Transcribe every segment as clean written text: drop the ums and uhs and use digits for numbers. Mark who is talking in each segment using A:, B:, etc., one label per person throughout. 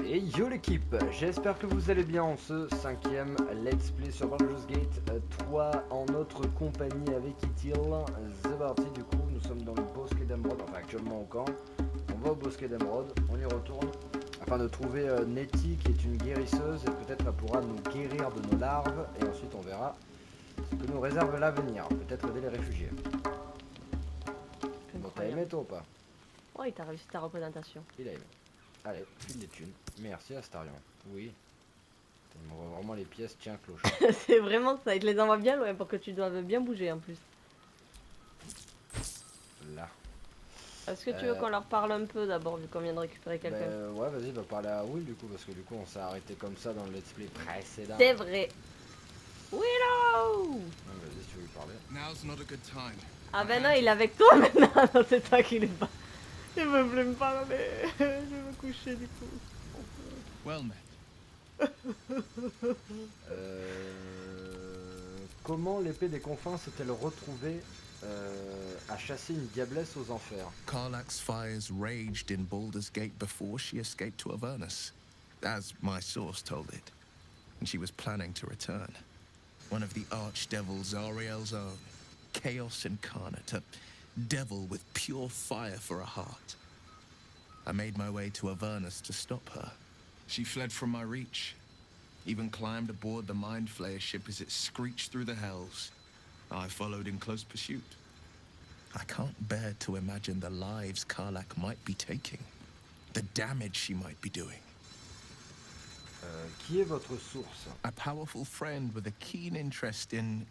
A: Et yo l'équipe, j'espère que vous allez bien en ce 5e Let's Play sur Baldur'S Gate 3 en notre compagnie avec Ithyl. C'est parti, du coup nous sommes dans le Bosquet d'Emeraude, enfin actuellement au camp. On va au Bosquet d'Emeraude, on y retourne afin de trouver Nettie qui est une guérisseuse et peut-être elle pourra nous guérir de nos larves et ensuite on verra ce que nous réserve l'avenir, peut-être aider les réfugiés. Bon, t'as aimé toi ou pas?
B: Oh, il t'a réussi ta représentation.
A: Il a aimé. Allez, file des thunes. Merci Astarion. Oui. Il m'envoie vraiment les pièces, tiens cloche.
B: C'est vraiment ça, il te les envoie bien loin pour que tu doives bien bouger en plus.
A: Là.
B: Est-ce que tu veux qu'on leur parle un peu d'abord vu qu'on vient de récupérer quelqu'un?
A: Ouais, vas-y, va parler à Will du coup, parce que du coup on s'est arrêté comme ça dans le let's play précédent.
B: C'est vrai. Willow!
A: Vas-y, si tu veux lui parler.
B: Ah ben non, il est avec toi maintenant. Non, c'est toi qui l'es pas. Il veut plus me parler. Je vais me coucher du coup.
C: Well met.
A: Comment l'épée des confins s'est-elle retrouvée à chasser une diablesse aux enfers?
C: Karlak's fires raged in Baldur's Gate before she escaped to Avernus, as my source told it, and she was planning to return. One of the archdevils Ariel's own, chaos incarnate, a devil with pure fire for a heart. I made my way to Avernus to stop her. She fled from my reach, even climbed aboard the Mind Flayer ship as it screeched through the hells. I followed in close pursuit. I can't bear to imagine the lives Karlak might be taking, the damage she might be doing.
A: Qui est votre source?
C: A powerful friend with a keen interest in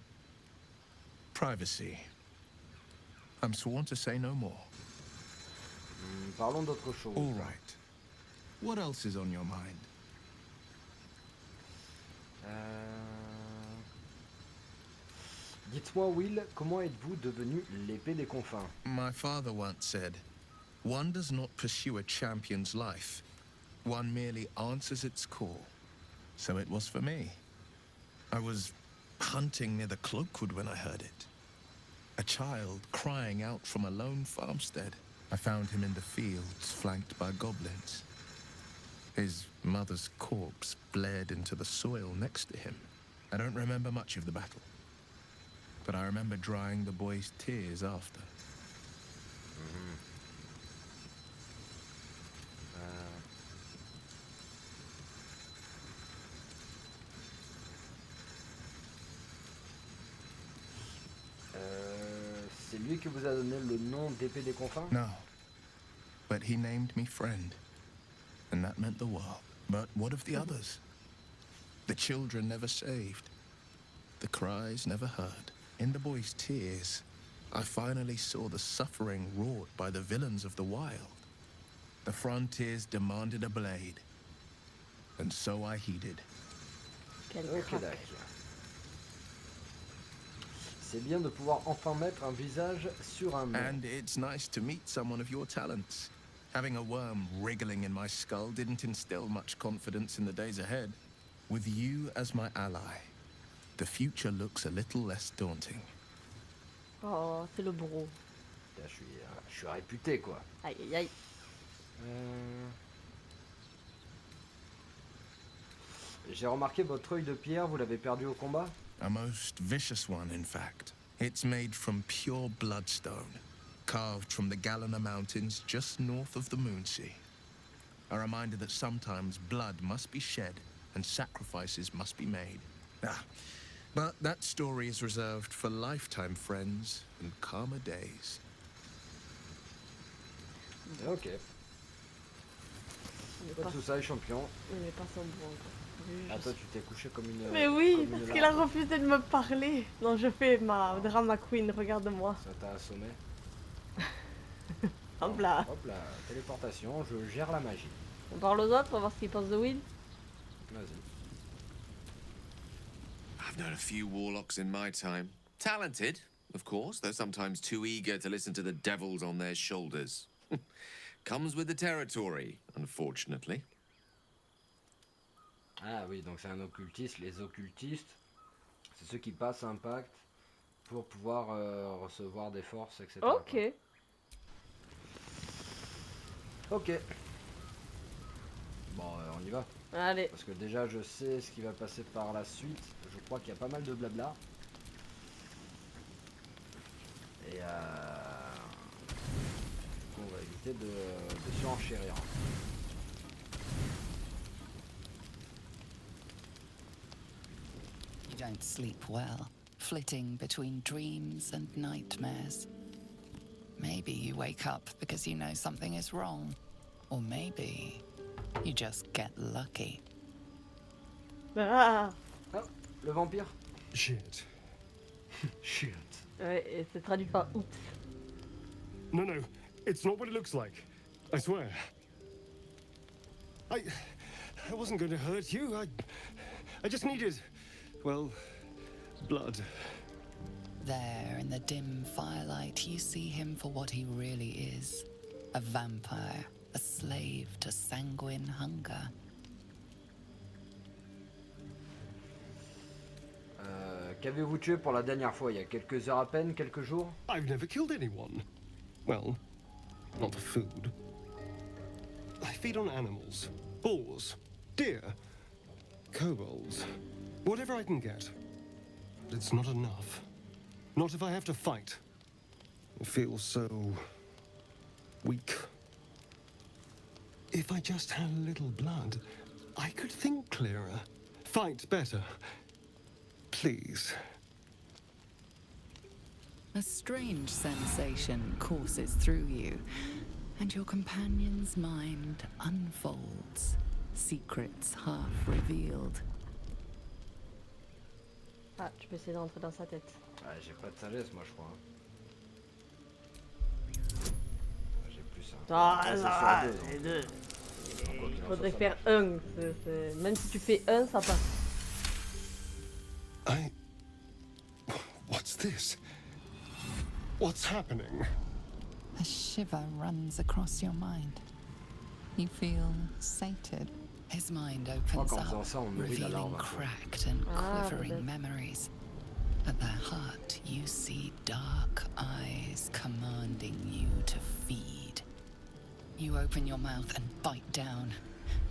C: privacy. I'm sworn to say no more.
A: Parlons d'autre chose.
C: All right. What else is on your mind?
A: Dites-moi Will, comment êtes-vous devenu l'épée des confins?
C: My father once said, one does not pursue a champion's life. One merely answers its call. So it was for me. I was hunting near the Cloakwood when I heard it. A child crying out from a lone farmstead. I found him in the fields, flanked by goblins. His mother's corpse bled into the soil next to him. I don't remember much of the battle, but I remember drying the boy's tears after.
A: C'est lui qui vous a donné le nom d'épée des confins?
C: No, but he named me friend, and that meant the world. But what of the others? The children never saved, the cries never heard. In the boy's tears, I finally saw the suffering wrought by the villains of the wild. The frontiers demanded a blade, and so I heeded.
A: Ok, d'accord. C'est bien de pouvoir enfin mettre un visage sur un nom.
C: And it's nice to meet someone of your talents. Having a worm wriggling in my skull didn't instill much confidence in the days ahead. With you as my ally, the future looks a little less daunting.
B: Oh, c'est le bro.
A: Là, je suis réputé quoi.
B: Aïe aïe aïe.
A: J'ai remarqué votre œil de pierre, vous l'avez perdu au combat?
C: A most vicious one, in fact. It's made from pure bloodstone, carved from the Galena Mountains just north of the Moonsea. A reminder that sometimes blood must be shed and sacrifices must be made. But that story is reserved for lifetime friends and calmer days.
A: Ok. Pas tout ça, les champions.
B: Il n'est pas son bro encore.
A: Ah, toi tu t'es couché comme une.
B: Mais oui,
A: comme une
B: parce qu'il a
A: larve.
B: refusé de me parler. Non, je fais ma drama queen, regarde-moi.
A: Ça t'a assommé.
B: Hop là.
A: Hop là, téléportation, je gère la magie.
B: On parle aux autres pour voir ce qu'ils pensent de Will.
A: Vas-y.
D: I've known a few warlocks in my time. Talented, of course, though sometimes too eager to listen to the devils on their shoulders. Comes with the territory, unfortunately.
A: Ah oui, donc c'est un occultiste. Les occultistes, c'est ceux qui passent un pacte pour pouvoir recevoir des forces, etc.
B: Ok.
A: Ok. Bon, on y va.
B: Allez.
A: Parce que déjà, je sais ce qui va passer par la suite. Je crois qu'il y a pas mal de blabla. Et on va éviter de surenchérir.
E: You don't sleep well, flitting between dreams and nightmares. Maybe you wake up because you know something is wrong. Or maybe you just get lucky.
B: Ah.
A: Oh, le vampire.
F: Shit. Shit.
B: Ouais, et c'est traduit par oups.
F: No, no, it's not what it looks like. I swear. I wasn't going to hurt you. I just needed, well, blood.
E: There, in the dim firelight, you see him for what he really is. A vampire, a slave to sanguine hunger.
A: Qu'avez-vous tué pour la dernière fois? Il y a quelques heures à peine, quelques jours?
F: I've never killed anyone. Well, not for food. I feed on animals. Boars, deer, kobolds, whatever I can get. But it's not enough. Not if I have to fight. I feel so weak. If I just had a little blood, I could think clearer, fight better. Please.
E: A strange sensation courses through you, and your companion's mind unfolds, secrets half revealed.
B: Ah, tu peux essayer d'entrer dans sa tête.
A: Ouais, j'ai pas de sagesse, moi, je crois. J'ai plus un.
B: Ah,
A: ça,
B: les deux.
A: Quoi qu'il
B: Il
A: en
B: faudrait
A: soit,
B: faire un. Même si tu fais un, ça passe.
F: What's this? What's happening?
E: A shiver runs across your mind. You feel sated. His mind opens
A: qu'en faisant
E: up,
A: ça, on nourrit la
E: revealing
A: larve.
E: cracked and
B: Ah,
E: quivering
B: peut-être.
E: memories. At their heart, you see dark eyes commanding you to feed. You open your mouth and bite down,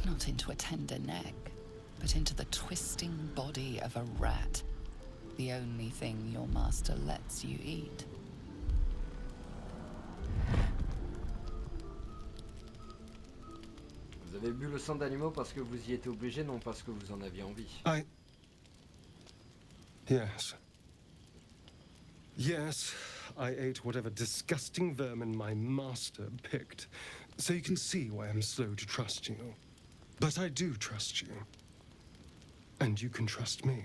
E: not into a tender neck, but into the twisting body of a rat, the only thing your master lets you eat.
A: Vous avez bu le sang d'animaux parce que vous y étiez obligé, non parce que vous en aviez envie.
F: Yes. Yes, I ate whatever disgusting vermin my master picked. So you can see why I'm slow to trust you. But I do trust you. And you can trust me.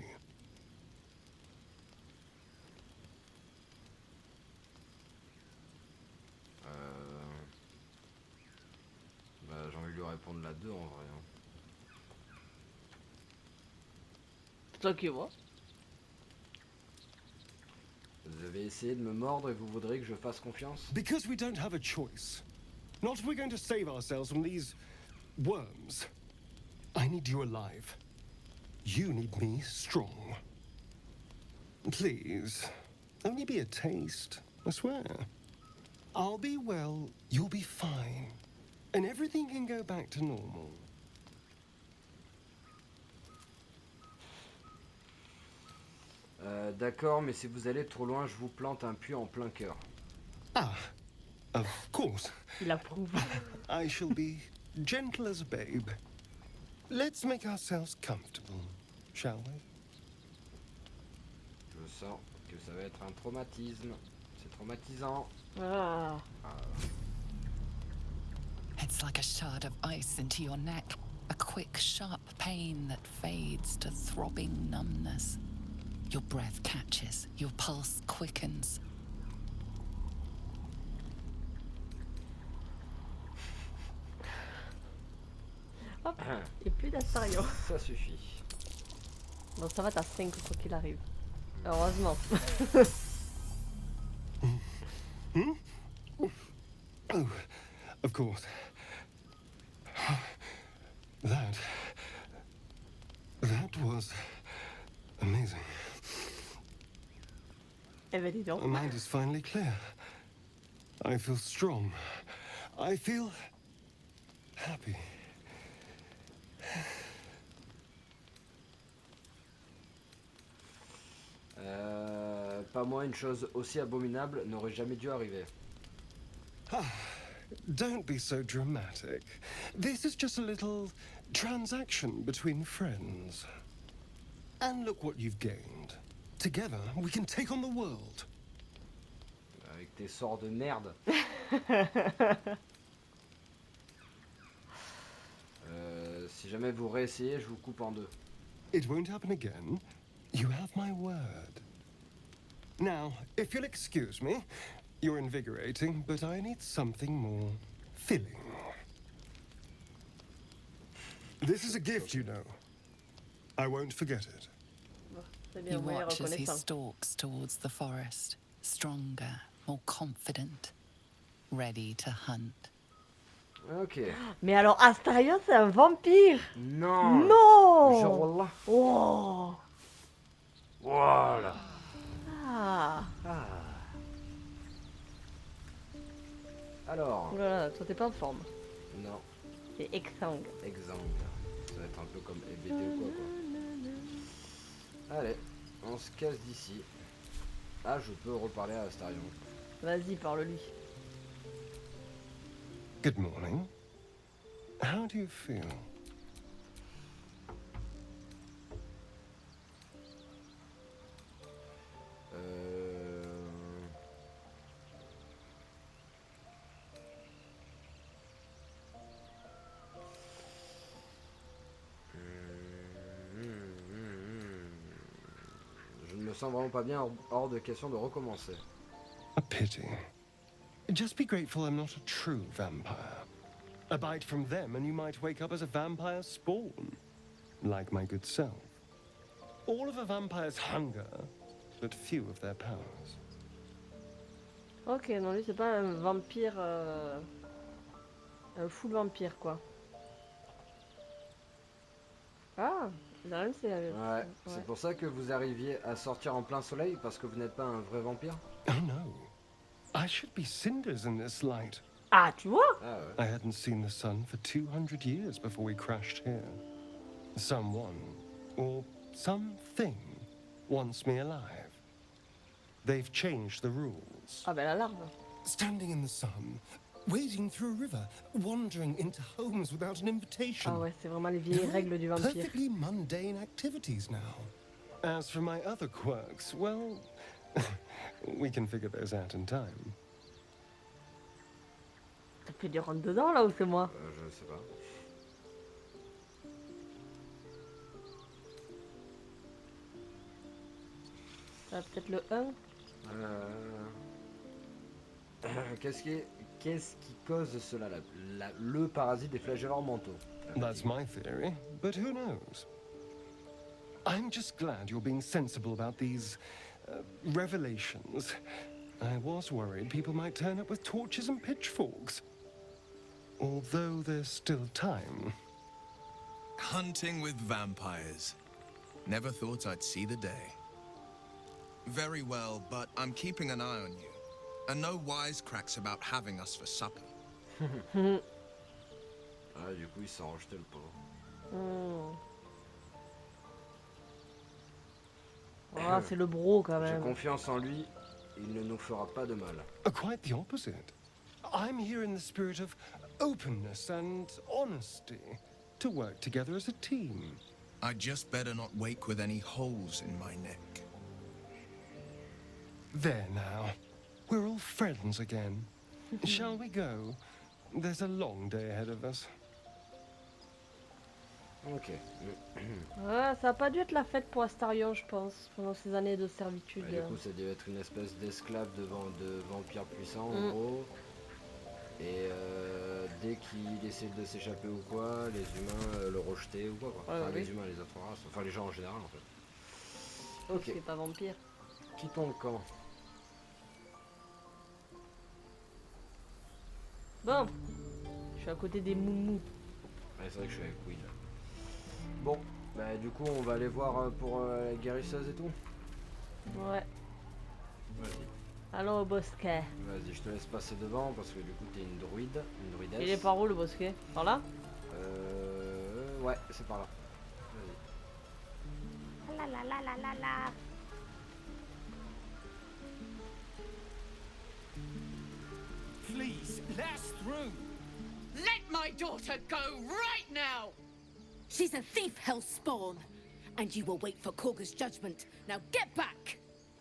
A: J'ai envie de lui répondre la 2 en vrai. Hein.
B: C'est toi qui vois.
A: Vous avez essayé de me mordre et vous voudrez que je fasse confiance?
F: Because we don't have a choice. Not if we're going to save ourselves from these worms. I need you alive. You need me strong. Please, only be a taste, I swear. I'll be well, you'll be fine. And everything can go back to normal.
A: D'accord, mais si vous allez trop loin, je vous plante un puits en plein cœur.
F: Ah, of course.
B: Il approuve.
F: I shall be gentle as a babe. Let's make ourselves comfortable, shall we?
A: Je sens que ça va être un traumatisme. C'est traumatisant.
B: Ah.
E: It's like a shard of ice into your neck, a quick, sharp pain that fades to throbbing numbness. Your breath catches, your pulse quickens.
B: Hop, et plus d'Astario.
A: Ça suffit.
B: Bon, ça va, t'as 5 quoi qu'il arrive. Heureusement.
F: Oh, of course. That was amazing.
B: Eh ben dis donc.
F: My mind is finally clear. I feel strong. I feel happy.
A: pas moi, une chose aussi abominable n'aurait jamais dû arriver.
F: Don't be so dramatic. This is just a little transaction between friends. And look what you've gained. Together, we can take on the world.
A: Avec tes sorts de merde. Si jamais vous réessayez, je vous coupe en deux.
F: It won't happen again. You have my word. Now, if you'll excuse me, you're invigorating, but I need something more filling. This is a gift, you know. I won't forget it.
E: You watch as he stalks towards the forest, stronger, more confident, ready to hunt.
A: Ok.
B: Mais alors, Astarion, c'est un vampire.
A: Non.
B: Non.
A: Genre là.
B: Oh.
A: Voilà.
B: Ah.
A: Ah. Alors.
B: Oh là là, toi t'es pas en forme.
A: Non.
B: C'est exsangue.
A: Exemple. Ça va être un peu comme EBD ou quoi. Allez, on se casse d'ici. Ah, je peux reparler à Astarion.
B: Vas-y, parle-lui.
F: Good morning. How do you feel?
A: Je ne me sens vraiment pas bien, hors de question de recommencer.
F: A pity. Just be grateful I'm not a true vampire. A bite from them and you might wake up as a vampire spawn. Like my good self. All of a vampire's hunger, but few of their powers.
B: Ok, non, lui c'est pas un vampire... un full vampire, quoi. Ah, Darren, c'est...
A: Ouais, c'est pour ça que vous arriviez à sortir en plein soleil, parce que vous n'êtes pas un vrai vampire?
F: Oh no. I should be cinders in this light.
B: Ah, tu vois?
A: Ah ouais.
F: I hadn't seen the sun for 200 years before we crashed here. Someone, or something, wants me alive. They've changed the rules.
B: Ah ben la larve.
F: Standing in the sun, wading through a river, wandering into homes without an invitation.
B: Ah ouais, c'est vraiment les vieilles règles du vampire.
F: Perfectly mundane activities now. As for my other quirks, well, we can figure those out in time.
B: Ça fait du rentre dedans là ou c'est moi?
A: Je sais pas.
B: Ah, peut-être le 1.
A: Qu'est-ce qui cause cela, le parasite des flagelleurs mentaux?
F: That's my theory, but who knows? I'm just glad you're being sensible about these revelations. I was worried people might turn up with torches and pitchforks. Although there's still time.
C: Hunting with vampires. Never thought I'd see the day. Very well, but I'm keeping an eye on you. And no wisecracks about having us for supper.
A: Ah, du coup, il s'en rejeté le pauvre.
B: Ah, c'est le bro quand
A: J'ai
B: même.
A: confiance en lui, il ne nous fera pas de mal.
F: Quite the opposite. I'm here in the spirit of openness and honesty, to work together as a team.
C: I'd just better not wake with any holes in my neck.
F: There now. We're all friends again. Shall we go? There's a long day ahead of us.
A: Ok.
B: Ouais, ça a pas dû être la fête pour Astarion, je pense, pendant ces années de servitude.
A: Ouais, du coup, ça devait être une espèce d'esclave de vampire puissant, en gros. Et dès qu'il essaie de s'échapper ou quoi, les humains le rejetaient ou quoi. Enfin, les humains, les autres races, enfin les gens en général en fait. Ok.
B: C'est pas vampire.
A: Quittons le camp.
B: Bon, je suis à côté des moumous.
A: Ouais, c'est vrai que je suis avec Will. Bon, bah du coup, on va aller voir pour la guérisseuse et tout.
B: Ouais.
A: Vas-y.
B: Allons au bosquet.
A: Vas-y, je te laisse passer devant parce que du coup, t'es une druidesse.
B: Il est par où le bosquet? Par là?
A: Ouais, c'est par là. Vas-y.
B: La la la la la la.
G: Please, let us through.
H: Let my daughter go right now!
I: She's a thief, hell spawn. And you will wait for Korga's judgment. Now get back!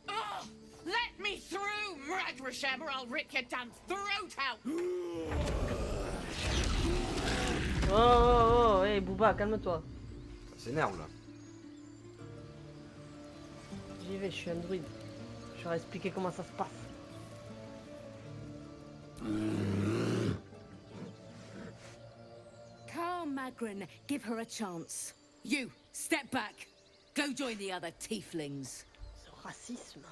H: Oh, let me through, Mragrasham, or I'll rip your damn throat out!
B: Oh, hey Booba, calme-toi.
A: Ça s'énerve là.
B: J'y vais, je suis un druide. Je vais expliquer comment ça se passe.
I: Calm, Magrin. Give her a chance. You, step back. Go join the other tieflings.
B: Ce racisme.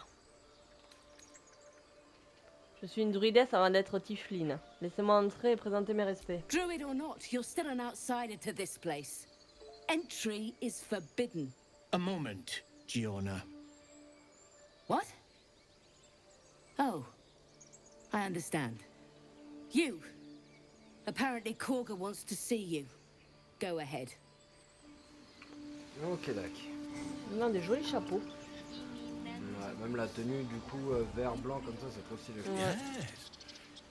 B: Je suis une druidesse avant d'être tiefling. Laissez-moi entrer et présenter mes respects.
I: Druid or not, you're still an outsider to this place. Entry is forbidden.
G: A moment, Giona.
I: What? Oh, I understand. You. Apparently Korga wants to see you. Go ahead.
A: Ok, d'accord.
B: Ils ont des jolis chapeaux.
A: Ouais, même la tenue du coup vert blanc comme ça c'est trop stylé.
B: Ouais.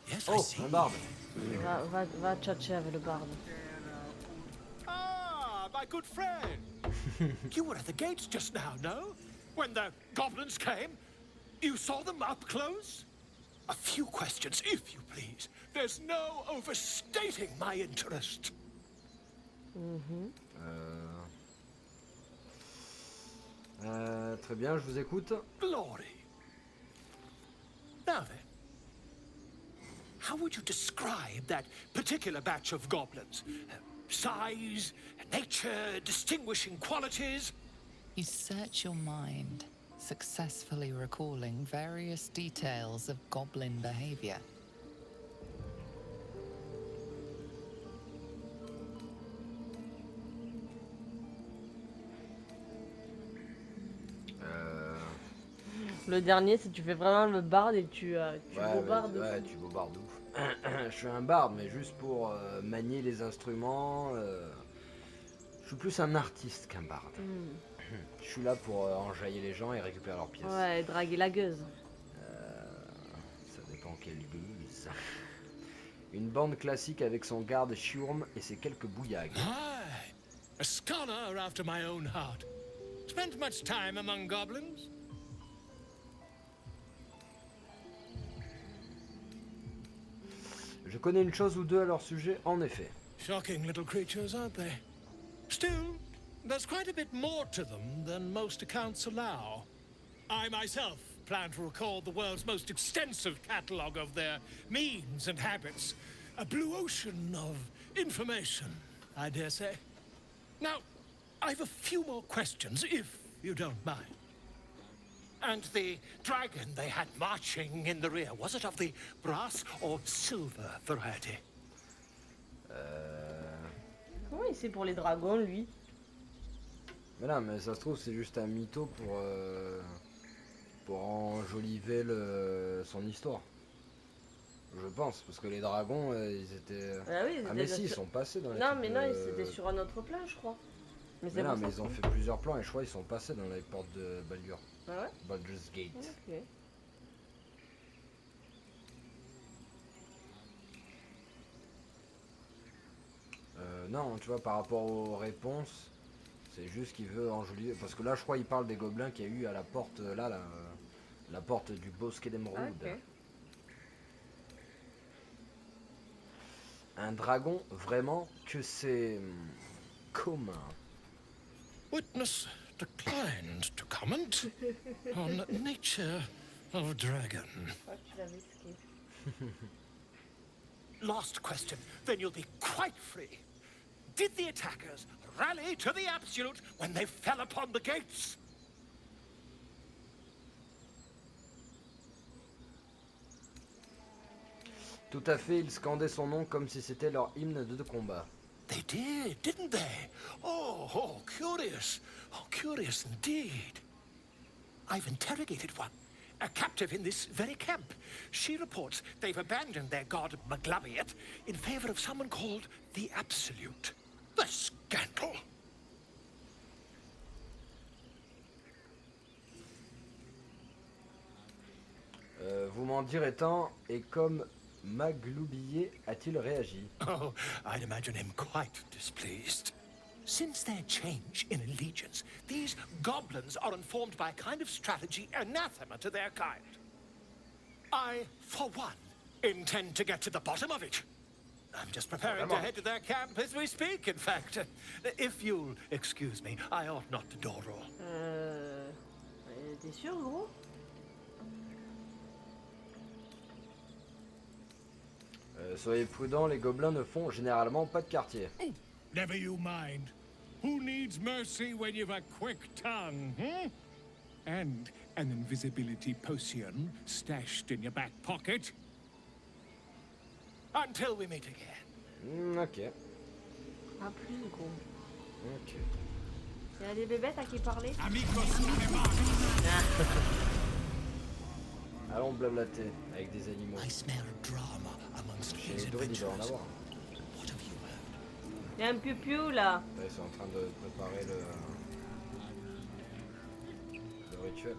G: Yes,
A: Oh, un barde.
B: Va tchatcher avec le barde.
G: Ah, my good friend. You were at the gates just now, no? When the goblins came? You saw them up close? A few questions, if you please. There's no overstating my interest.
A: Très bien, je vous écoute.
G: Glory. Now then, how would you describe that particular batch of goblins? Size, nature, distinguishing qualities?
E: You search your mind, successfully recalling various details of goblin behavior.
A: Le
B: dernier, c'est tu fais vraiment le barde et tu bobardes.
A: Ouais, tu bobardes ouf. Je suis un barde, mais juste pour manier les instruments. Je suis plus un artiste qu'un barde. Je suis là pour enjailler les gens et récupérer leurs pièces.
B: Ouais, et draguer la gueuse.
A: Ça dépend quelle gueuse. Une bande classique avec son garde Shurm et ses quelques bouillagues.
G: Aye, a scholar after my own heart. Spent much time among goblins?
A: Je connais une chose ou deux à leur sujet, en effet.
G: Shocking little creatures, aren't they? Still, there's quite a bit more to them than most accounts allow. I myself plan to record the world's most extensive catalogue of their means and habits. A blue ocean of information, I dare say. Now, I've a few more questions, if you don't mind. And the dragon they had marching in the rear, was it of the brass or silver variety?
B: Comment il sait pour les dragons, lui?
A: Mais non, mais ça se trouve, c'est juste un mytho pour enjoliver son histoire. Je pense, parce que les dragons, ils étaient...
B: Ah oui, ils étaient
A: mais si, ils sont passés dans les
B: Non,
A: trucs
B: mais
A: de...
B: non, c'était sur un autre plan, je crois.
A: Mais non, mais ils ont fait plusieurs plans et je crois qu'ils sont passés dans les portes de Baldur.
B: Ah ouais?
A: Baldur's Gate.
B: Ok.
A: Non, tu vois, par rapport aux réponses, c'est juste qu'il veut enjoliver. Parce que là, je crois qu'il parle des gobelins qu'il y a eu à la porte, la porte du Bosquet d'Emeraude.
B: Ah, ok.
A: Un dragon, vraiment, que c'est commun.
G: Witness declined to comment on nature of dragon. Last question, then you'll be quite free. Did the attackers rally to the absolute when they fell upon the gates?
A: Tout à fait, ils scandaient son nom comme si c'était leur hymne de combat.
G: They did, didn't they? Oh, curious. Oh, curious indeed. I've interrogated one, a captive in this very camp. She reports they've abandoned their god Maglabiet in favor of someone called the Absolute. The scandal!
A: Vous m'en direz tant, et comme Magloubier a-t-il réagi?
G: Oh, I'd imagine him quite displeased. Since their change in allegiance, these goblins are informed by a kind of strategy anathema to their kind. I, for one, intend to get to the bottom of it. I'm just preparing to head to their camp as we speak, in fact. If you'll excuse me, I ought not to dawdle.
B: T'es sûr, gros?
A: Soyez prudents, les gobelins ne font généralement pas de quartier.
G: Oh, never you mind. Who needs mercy when you've a quick tongue, hmm? And an invisibility potion stashed in your back pocket? Until we meet again.
A: Ok.
B: Ah, plus, gros.
A: Ok.
B: Il y a des bébêtes à qui parler?
A: Allons blablater avec des animaux. Chez les druides, il doit en avoir.
B: Il y a un piou-piou là.
A: Ils sont en train de préparer le rituel.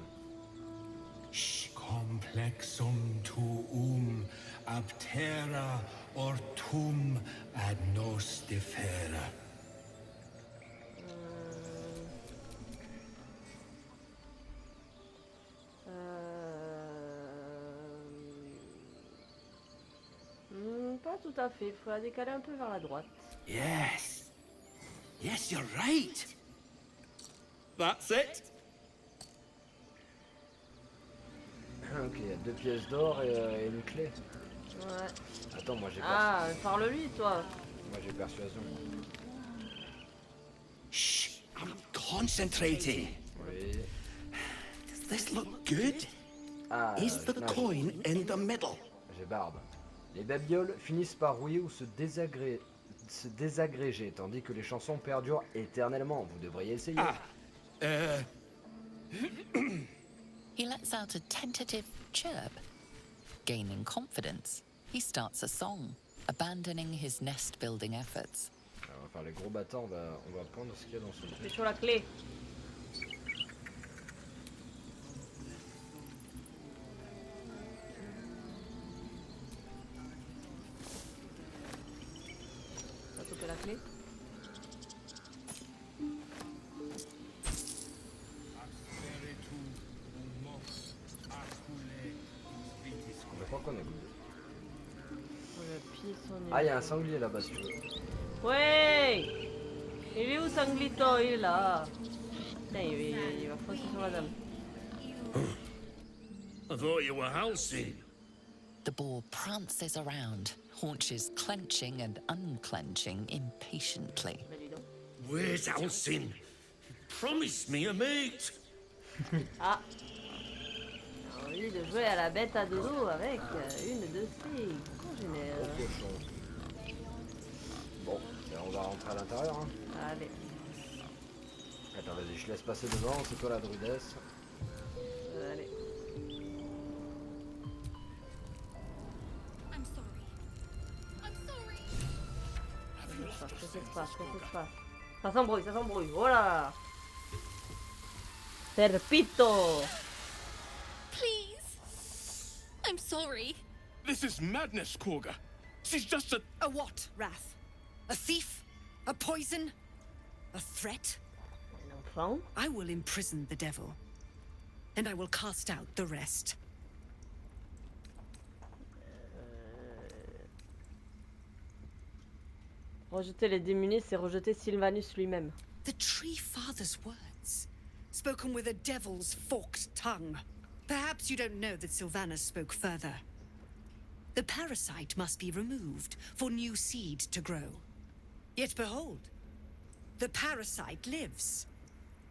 G: Complexum tuum aptera ortum ad nos defera.
B: Pas tout à fait, il faut la décaler un peu vers la droite.
J: Yes. Yes, you're right. That's it.
A: Ok, il y a 2 pièces d'or et une clé.
B: Ouais.
A: Attends, moi j'ai
B: Ah, parle-lui, toi.
A: Moi j'ai persuasion.
J: Shh, I'm concentrating.
A: Oui.
J: Does this look good?
A: Ah,
J: Is the coin in the middle?
A: J'ai barbe. Les babioles finissent par rouiller ou se désagréger, tandis que les chansons perdurent éternellement. Vous devriez essayer.
E: He lets out a tentative chirp. Gaining confidence, he starts a song, abandoning his nest-building efforts.
A: Alors, on va faire les gros battants, on va prendre ce qu'il y a dans ce
B: Je suis sur la clé. La clé.
A: Je crois qu'on est good.
B: Ah,
A: il y a un sanglier là-bas si tu veux.
B: Ouais. Il est où Sanglito? Il est là. Putain, il va foncer sur la dame.
J: I thought you were halsey.
E: The boar prances around, haunches clenching and unclenching impatiently.
J: Where's Halsin? Promise me a mate.
B: Ah. J'ai envie de jouer à la bête à dodo avec une de ses congénères.
A: Bon, on va rentrer à l'intérieur. Hein.
B: Allez.
A: Attends, vas-y, je laisse passer devant, c'est toi la druidesse.
B: Allez. Qu'est-ce qui se passe? Ça s'embrouille, oh là là. Serpito.
K: Please. I'm sorry.
G: This is madness, Korga. She's just a...
I: A what, Wrath? A thief? A poison? A threat?
B: Un enfant?
I: I will imprison the devil. And I will cast out the rest.
B: Rejeter les démunis, c'est rejeter Sylvanus lui-même.
I: The Tree Father's words, spoken with a devil's forked tongue. Perhaps you don't know that Sylvanus spoke further. The parasite must be removed for new seed to grow. Yet behold, the parasite lives.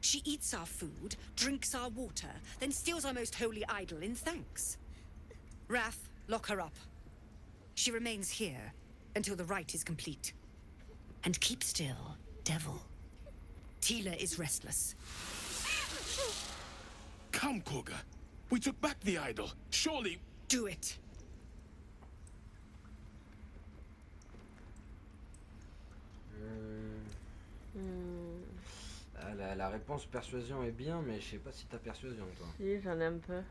I: She eats our food, drinks our water, then steals our most holy idol in thanks. Wrath, lock her up. She remains here until the rite is complete. And keep still, devil. Tila is restless.
G: Come, Korga. We took back the idol. Surely...
I: Do it.
A: La réponse persuasion est bien, mais je sais pas si t'as persuasion toi.
B: Si, j'en ai un peu.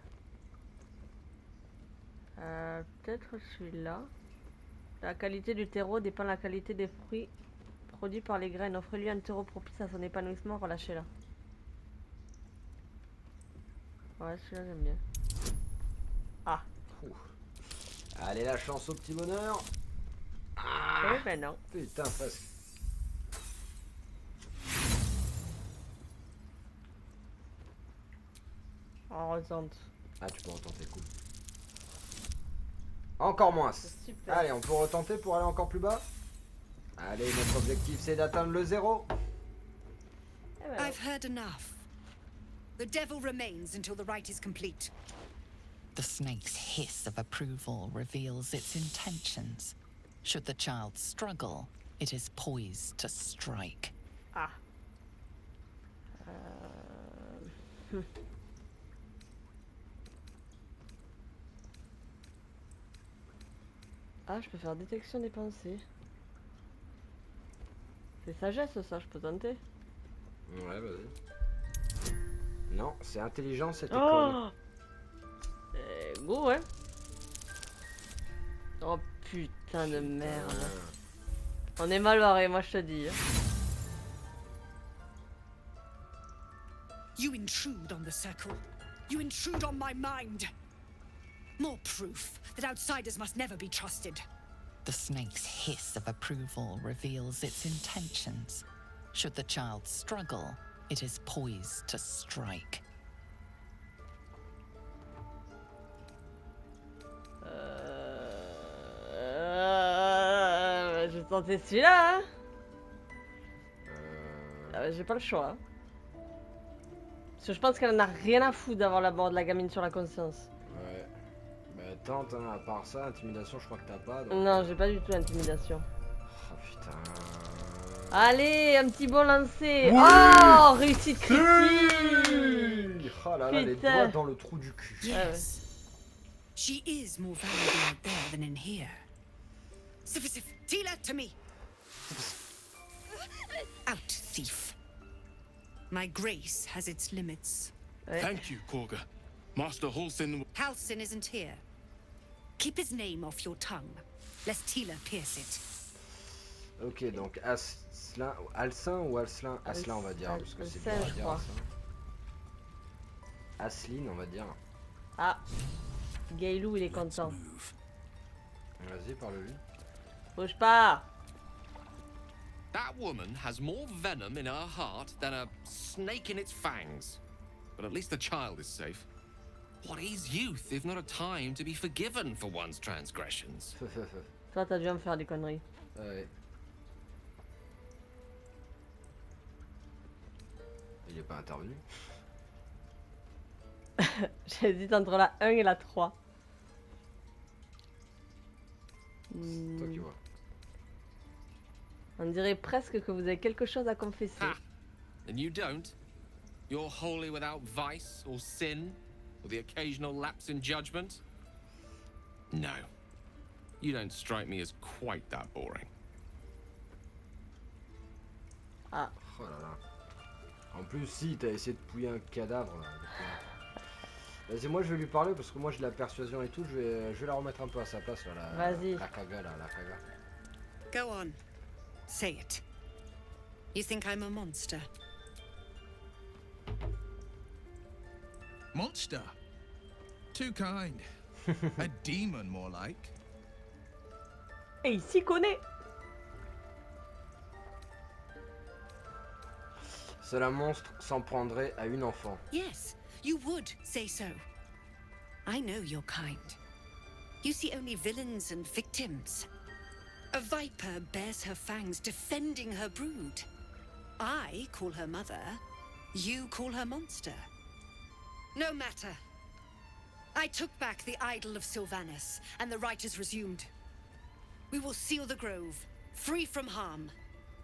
B: Peut-être celui-là. La qualité du terreau dépend de la qualité des fruits produits par les graines. Offrez-lui un terreau propice à son épanouissement, relâchez-la. Ouais, celui-là j'aime bien. Ah.
A: Ouh. Allez, la chance au petit bonheur.
B: Ah. Ben non.
A: Putain, presque.
B: On retente.
A: Ah, tu peux retenter, cool. Encore moins.
B: Super.
A: Allez, on peut retenter pour aller encore plus bas. Allez, notre objectif c'est d'atteindre le 0.
I: I've heard enough. The devil remains until the rite is complete.
E: The snake's hiss of approval reveals its intentions. Should the child struggle, it is poised to strike.
B: Ah. Ah, je peux faire détection des pensées. C'est sagesse ça, je peux tenter.
A: Ouais, vas-y. Non, c'est intelligence cette
B: Oh
A: école.
B: Go, ouais. Oh putain de merde. On est mal barré, moi je te dis.
I: You intrude on the circle. You intrude on my mind. More proof that outsiders must never be trusted.
E: The snake's hiss of approval reveals its intentions. Should the child struggle, it is poised to strike.
B: Je vais tenter celui-là. Hein. J'ai pas le choix. Hein. Parce que je pense qu'elle en a rien à foutre d'avoir la mort de la gamine sur la conscience.
A: Ouais. Bah tente, hein, à part ça, intimidation je crois que t'as pas. Donc...
B: Non, j'ai pas du tout l'intimidation.
A: Oh putain.
B: Allez, un petit bon lancé. Oui, oh, réussite critique.
A: Oh là là, les doigts dans le trou du cul.
I: Yes. She is more valuable out there than in here. Tila to me. Out, thief. My grace has its limits.
L: Thank you, Korga. Master Halsin...
I: Halsin isn't here. Keep his name off your tongue, lest Tila pierce it.
A: Ok, donc Aslin, Alcin ou Alcin? Aslin on va dire, parce que c'est bien à dire Alcin. Asline on va dire.
B: Ah, Gailou il est content.
A: Vas-y, parle-lui.
B: Bouge pas.
D: That woman has more venom in her heart than a snake in its fangs. But at least the child is safe. What is youth if not a time to be forgiven for one's transgressions?
B: Toi t'as dû me faire des conneries.
A: Ouais. Il est pas intervenu.
B: J'hésite entre la 1 et la 3.
A: C'est toi qui vois.
B: On dirait presque que vous avez quelque chose à confesser.
D: Ha! And you don't? You're wholly without vice or sin or the occasional lapse in judgment? No. You don't strike me as quite that boring.
B: Ah.
A: Oh là là. En plus, si, t'as essayé de pouiller un cadavre là. Vas-y, moi je vais lui parler parce que moi j'ai de la persuasion et tout. Je vais la remettre un peu à sa place là.
B: Vas-y.
A: La caga là, la caga.
I: Go on. Say it. You think I'm a monster?
C: Monster? Too kind. A demon, more like.
B: Et il s'y connaît.
A: Seul un monstre s'en prendrait à une enfant.
I: Yes, you would say so. I know your kind. You see only villains and victims. A viper bears her fangs defending her brood. I call her mother. You call her monster. No matter. I took back the idol of Sylvanus, and the rite is resumed. We will seal the grove, free from harm,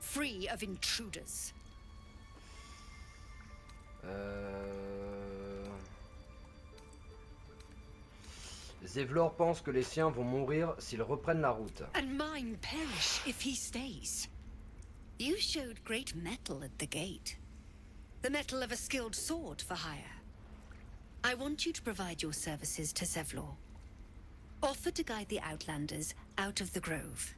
I: free of intruders.
A: Zevlor pense que les siens vont mourir s'ils reprennent la route.
I: And mine perish if he stays. You showed great mettle at the gate. The mettle of a skilled sword for hire. I want you to provide your services to Zevlor. Offer to guide the Outlanders out of the grove.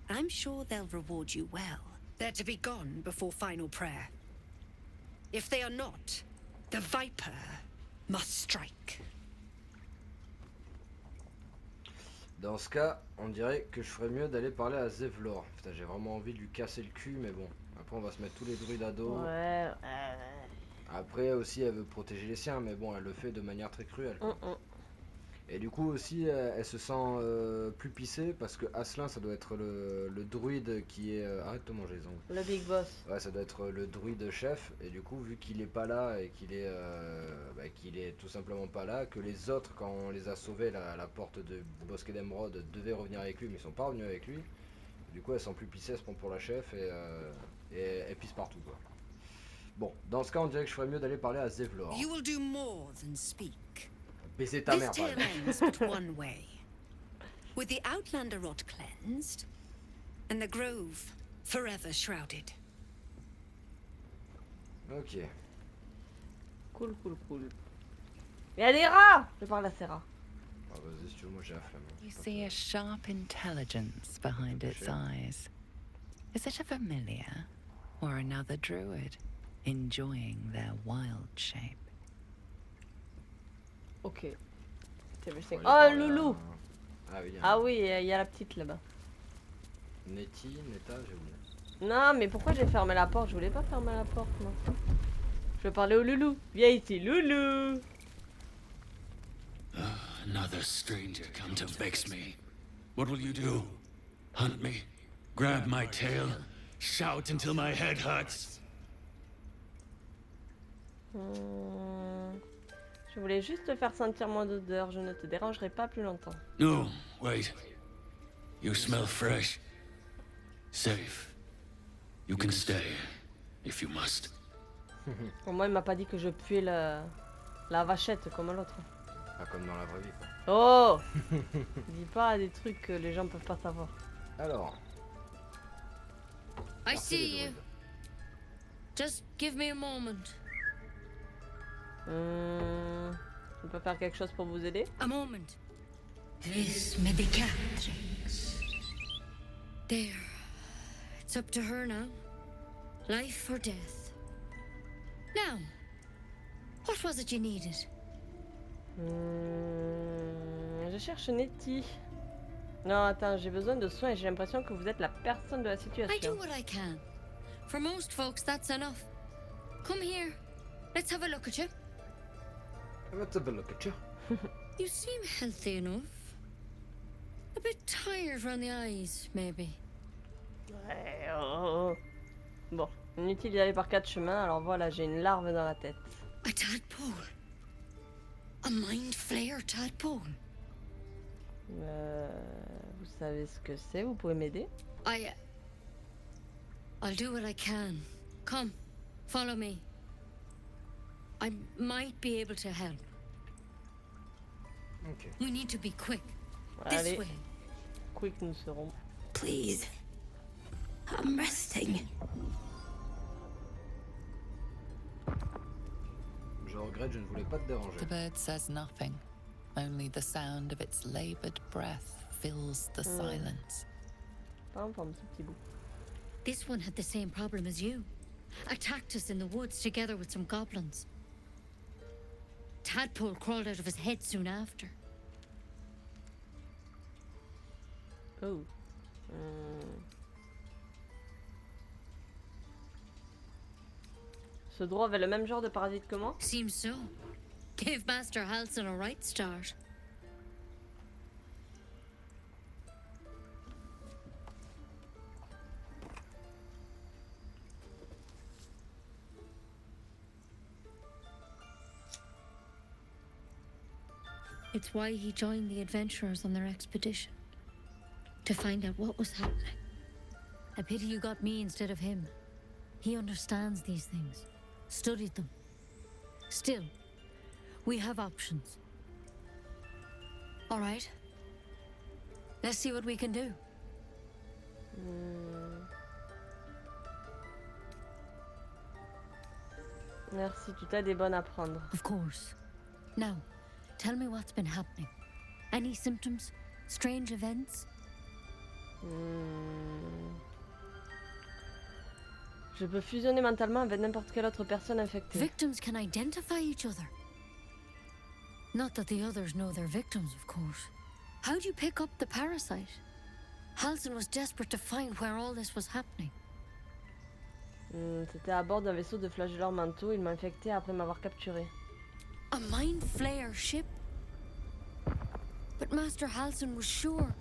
I: I'm sure they'll reward you well. They're to be gone before final prayer. If they are not, the Viper must strike.
A: Dans ce cas, on dirait que je ferais mieux d'aller parler à leur. Putain, j'ai vraiment envie de lui casser le cul, mais bon. Après, on va se mettre tous les druides à dos.
B: Ouais.
A: Après aussi, elle veut protéger les siens, mais bon, elle le fait de manière très cruelle. Et du coup aussi, elle se sent plus pissée parce que Asselin, ça doit être le druide qui est... arrête de manger les ongles.
B: Le big boss.
A: Ouais, ça doit être le druide chef. Et du coup, vu qu'il est pas là et qu'il est, tout simplement pas là, que les autres, quand on les a sauvés, la porte de Bosquet d'Emeraude devaient revenir avec lui, mais ils sont pas revenus avec lui. Du coup, elle sent plus pissée, elle se prend pour la chef et elle pisse partout, quoi. Bon, dans ce cas, on dirait que je ferais mieux d'aller parler à leur.
I: You will do more than speak.
A: Baiser ta mère,
I: This
A: par
I: tale
A: exemple.
I: ends but one way. With the Outlander rot cleansed, and the grove forever shrouded.
A: Ok.
B: Cool. Il y a des rats! Je parle à ces rats.
A: Ah, vas-y, si tu veux, moi j'ai la flemme.
E: You see a sharp intelligence behind its eyes. Is it a familiar or another druid enjoying their wild shape?
B: Ok. Oh, loulou!
A: Ah oui,
B: Ah oui, il y a la petite là-bas.
A: Netta, j'ai oublié.
B: Non, mais pourquoi j'ai fermé la porte? Je voulais pas fermer la porte, moi. Je veux parler au loulou. Viens ici, loulou!
J: Another stranger come to vex me. What will you do? Hunt me? Grab my tail? Shout until my head hurts?
B: Je voulais juste te faire sentir mon odeur. Je ne te dérangerai pas plus longtemps.
J: No, wait. You smell fresh. Safe. You can stay, if you must.
B: Au moins, il m'a pas dit que je puais la vachette comme l'autre.
A: Pas comme dans la vraie vie, quoi.
B: Oh! Dis pas des trucs que les gens peuvent pas savoir.
A: Alors.
M: I see you. Just give me a moment.
B: On peut faire quelque chose pour vous aider?
I: A moment. This medicatrix. There. It's up to her now. Life or death. Now, what was it you needed?
B: Je cherche Nettie. Non, attends, j'ai besoin de soins et j'ai l'impression que vous êtes la personne de la situation.
M: I do what I can. For most folks, that's enough. Come here. Let's have a look at you.
A: Let's have a look at you.
M: You seem healthy enough. A bit tired around the eyes, maybe.
B: Ouais, oh. Bon, inutile d'y aller par 4 chemins, alors voilà, j'ai une larve dans la tête.
I: A tadpole. A mind flayer tadpole.
B: Vous savez ce que c'est? Vous pouvez m'aider?
M: I'll do what I can. Come, follow me. I might be able to help.
A: Okay.
M: We need to be quick.
B: Allez,
M: This way.
B: quick nous serons.
I: Please. I'm resting.
A: Je regrette, je ne voulais pas te déranger.
E: The bird says nothing. Only the sound of its labored breath fills the silence.
B: Pam, pam, ce petit bout.
M: This one had the same problem as you. Attacked us in the woods together with some goblins. Tadpole crawled out of his head soon after.
B: Oh. Ce droit avait le même genre de parasite que moi?
M: Seems so. Gave Master Halson a right start. It's why he joined the adventurers on their expedition. To find out what was happening. A pity you got me instead of him. He understands these things. Studied them. Still, we have options. All right. Let's see what we can do.
B: Merci, tu t'as des bonnes à prendre.
M: Of course. Now, tell me what's been happening. Any symptoms? Strange events?
B: Je peux fusionner mentalement avec n'importe quelle autre personne infectée.
M: Victims can identify each other. Not that the others know they're victims, of course. How'd you pick up the parasite? Halsin was desperate to find where all this was happening.
B: C'était à bord d'un vaisseau de flagelleurs mantaux. Il m'a infecté après m'avoir capturé.
M: A mind flayer ship? But Master Halsin was sure.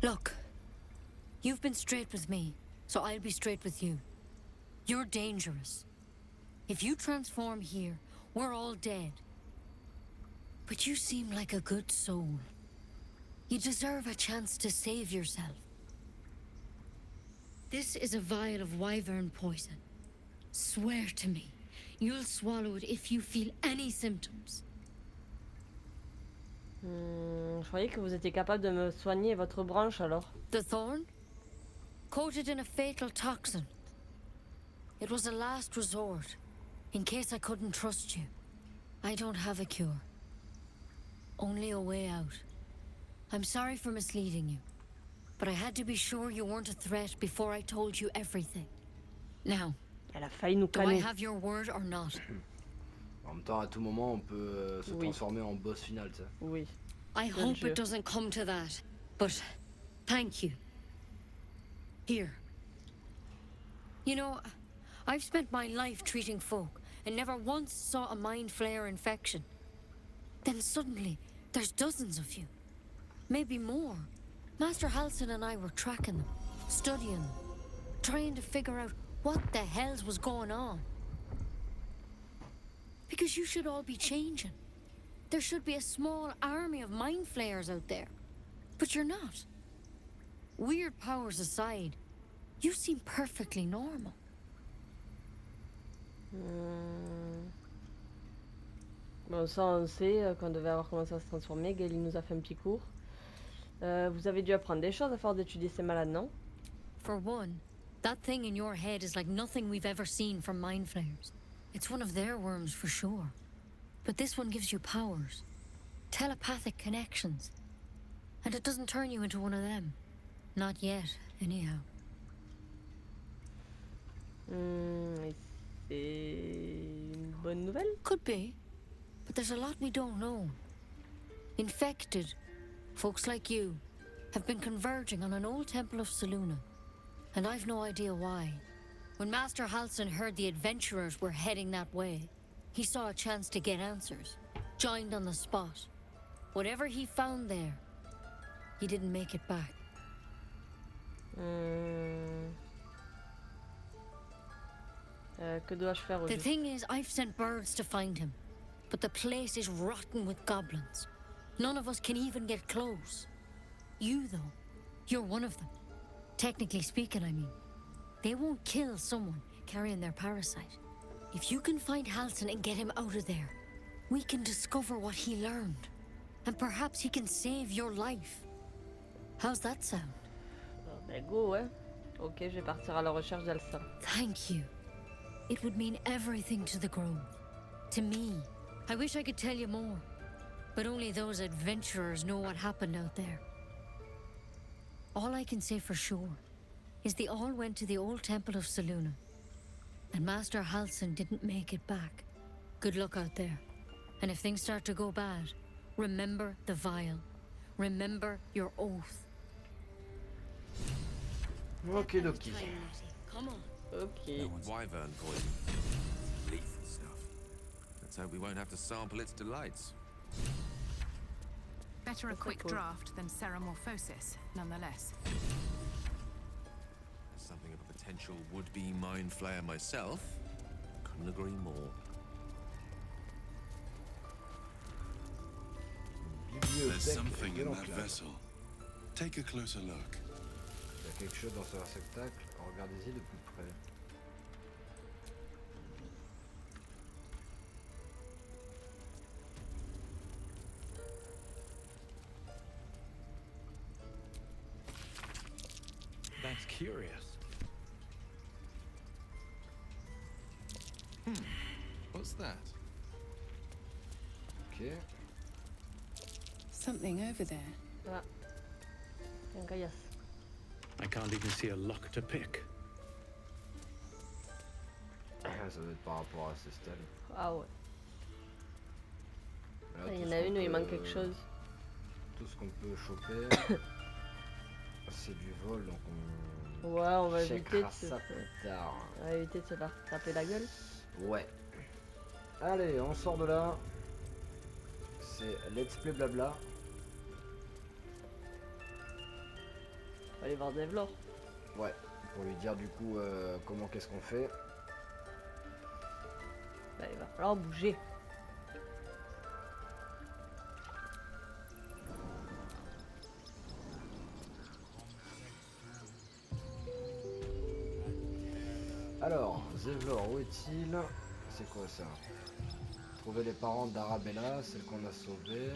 M: Look, you've been straight with me, so I'll be straight with you. You're dangerous. If you transform here, we're all dead. But you seem like a good soul. You deserve a chance to save yourself. This is a vial of wyvern poison. Swear to me, you'll swallow it if you feel any symptoms.
B: Je croyais que vous étiez capable de me soigner votre branche alors.
M: The thorn? Coated in a fatal toxin. It was a last resort, in case I couldn't trust you. I don't have a cure. Only a way out. I'm sorry for misleading you, but I had to be sure you weren't a threat before I told you everything. Now,
B: Elle a failli nous
M: do I
B: canner.
M: have your word or not?
A: En même temps, à tout moment, on peut se transformer en boss final, tu sais.
B: Oui.
M: I
B: Bien
M: hope
B: sûr.
M: it doesn't come to that, but thank you. Here. You know, I've spent my life treating folk and never once saw a mind flayer infection. Then suddenly, there's dozens of you. Maybe more. Master Halsin and I were tracking them, studying them, trying to figure out what the hells was going on. Because you should all be changing. There should be a small army of mind flayers out there. But you're not. Weird powers aside, you seem perfectly normal.
B: Bon, ça on sait qu'on devait avoir commencé à se transformer. Gaël nous a fait un petit cours. Vous avez dû apprendre des choses à force d'étudier ces malades, non?
M: For one, that thing in your head is like nothing we've ever seen from mind flayers. It's one of their worms for sure. But this one gives you powers. Telepathic connections. And it doesn't turn you into one of them. Not yet, anyhow.
B: C'est une bonne nouvelle?
M: Could be. But there's a lot we don't know. Infected, folks like you, have been converging on an old temple of Selûne. And I've no idea why. When Master Halsin heard the adventurers were heading that way, he saw a chance to get answers. Joined on the spot. Whatever he found there, he didn't make it back.
B: Que dois-je faire
M: The
B: aujourd'hui?
M: thing is, I've sent birds to find him. But the place is rotten with goblins. None of us can even get close. You, though, you're one of them. Technically speaking, I mean. They won't kill someone carrying their parasite. If you can find Halsin and get him out of there, we can discover what he learned. And perhaps he can save your life. How's that sound?
B: Ben go, hein. Ok, je vais partir à la recherche d'Alsa.
M: Thank you. It would mean everything to the Grove. To me. I wish I could tell you more. But only those adventurers know what happened out there. All I can say for sure is they all went to the old temple of Selûne. And Master Halsin didn't make it back. Good luck out there. And if things start to go bad, remember the vial. Remember your oath.
A: Ok, doki.
M: Come on.
B: Ok.
D: Wyvern poison. Lethal stuff. Let's hope we won't have to sample its delights.
N: Better a quick draft than ceremorphosis, nonetheless.
D: As something of a potential would-be mind flayer myself, couldn't agree more.
L: There's something in that vessel. Take a closer look.
A: Il y a quelque chose dans ce réceptacle. Regardez-y de plus près.
J: That's curious. What's that?
A: Ok.
N: Something over there.
B: Ah. Un caillasse.
J: I can't even see a lock to pick.
A: Ça doit être par rapport à ces stèles.
B: Ah ouais.
A: Là,
B: Il y
A: tout
B: en
A: ce
B: a
A: qu'on
B: une où il
A: peut-
B: manque quelque chose.
A: Tout ce qu'on peut choper, c'est du vol, donc on...
B: Ouais, on va éviter
A: checkera
B: de se
A: ça
B: faire...
A: plus tard.
B: On va éviter de se faire taper la gueule.
A: Ouais. Allez, on sort de là. C'est let's play blabla.
B: On va aller voir devoir.
A: Ouais, pour lui dire du coup comment qu'est-ce qu'on fait.
B: Bah, il va falloir bouger.
A: Alors, Zevlor, où est-il? C'est quoi ça? Trouver les parents d'Arabella, celle qu'on a sauvée.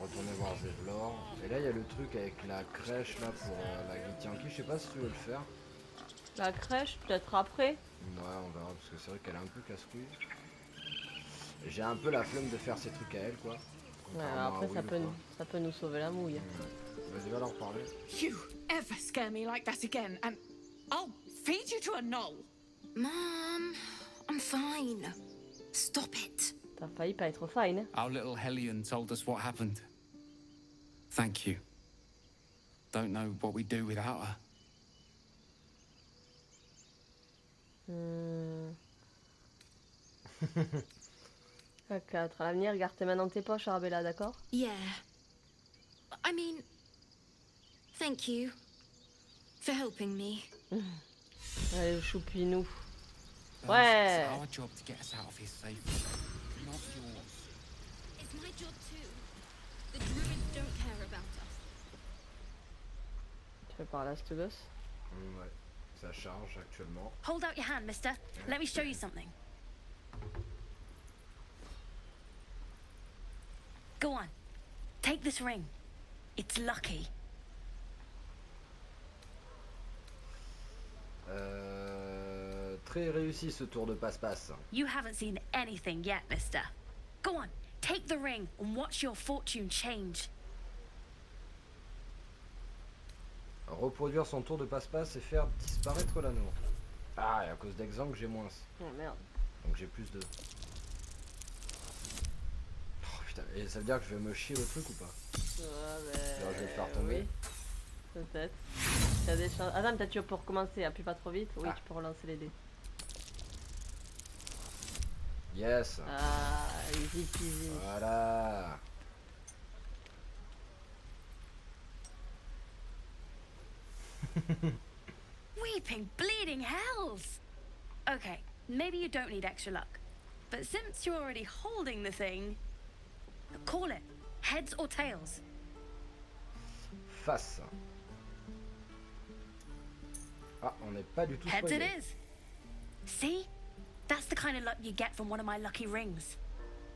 A: Retourner voir Zevlor. Et là, il y a le truc avec la crèche là pour la Gitianki. Je sais pas si tu veux le faire.
B: La crèche, peut-être après.
A: Ouais, on verra parce que c'est vrai qu'elle est un peu casse-couille. J'ai un peu la flemme de faire ces trucs à elle, quoi.
B: Ouais,
A: Contrairement à
B: après,
A: Will, quoi.
B: ça peut nous sauver la mouille.
A: Vas-y, va leur parler.
H: You ever scare me like that again, and I'll feed you to a knoll.
K: Mom, I'm fine. Stop it.
B: T'as failli pas être fine. Hein?
O: Our little Hellion told us what happened. Thank you. Don't know what we'd do without her.
B: Ok, à l'avenir, garde tes mains dans tes poches, Arabella, d'accord?
K: Yeah. I mean, thank you for helping me.
B: Allez, le choupinou.
O: It's
B: Ouais.
O: our job to get us out of here safely, not yours.
K: It's my job too. The druids don't care about us.
B: Tu fais par là, ce gosse?
A: Ouais, ça charge actuellement.
K: Hold out your hand, mister. Let me show you something. Go on. Take this ring. It's lucky.
A: Très réussi ce tour de passe-passe.
K: You haven't seen anything yet, mister. Go on. Take the ring and watch your fortune change.
A: Reproduire son tour de passe-passe et faire disparaître l'anneau. Ah, et à cause d'exemple, j'ai moins.
B: Oh merde.
A: Donc j'ai plus de... Oh putain, et ça veut dire que je vais me chier le truc ou pas? Alors, je vais le faire tomber.
B: Oui. Peut-être. Il y a des chances. Attends, peut-être tu peux recommencer, appuie pas trop vite. Oui,
A: Ah.
B: tu peux relancer les dés.
A: Yes.
B: Ah, easy peasy.
A: Voilà.
K: Weeping, bleeding hells! Okay, maybe you don't need extra luck. But since you're already holding the thing, call it. Heads or tails?
A: Face. Ah, on n'est pas du tout
K: Heads it
A: spoilé.
K: is. See? That's the kind of luck you get from one of my lucky rings.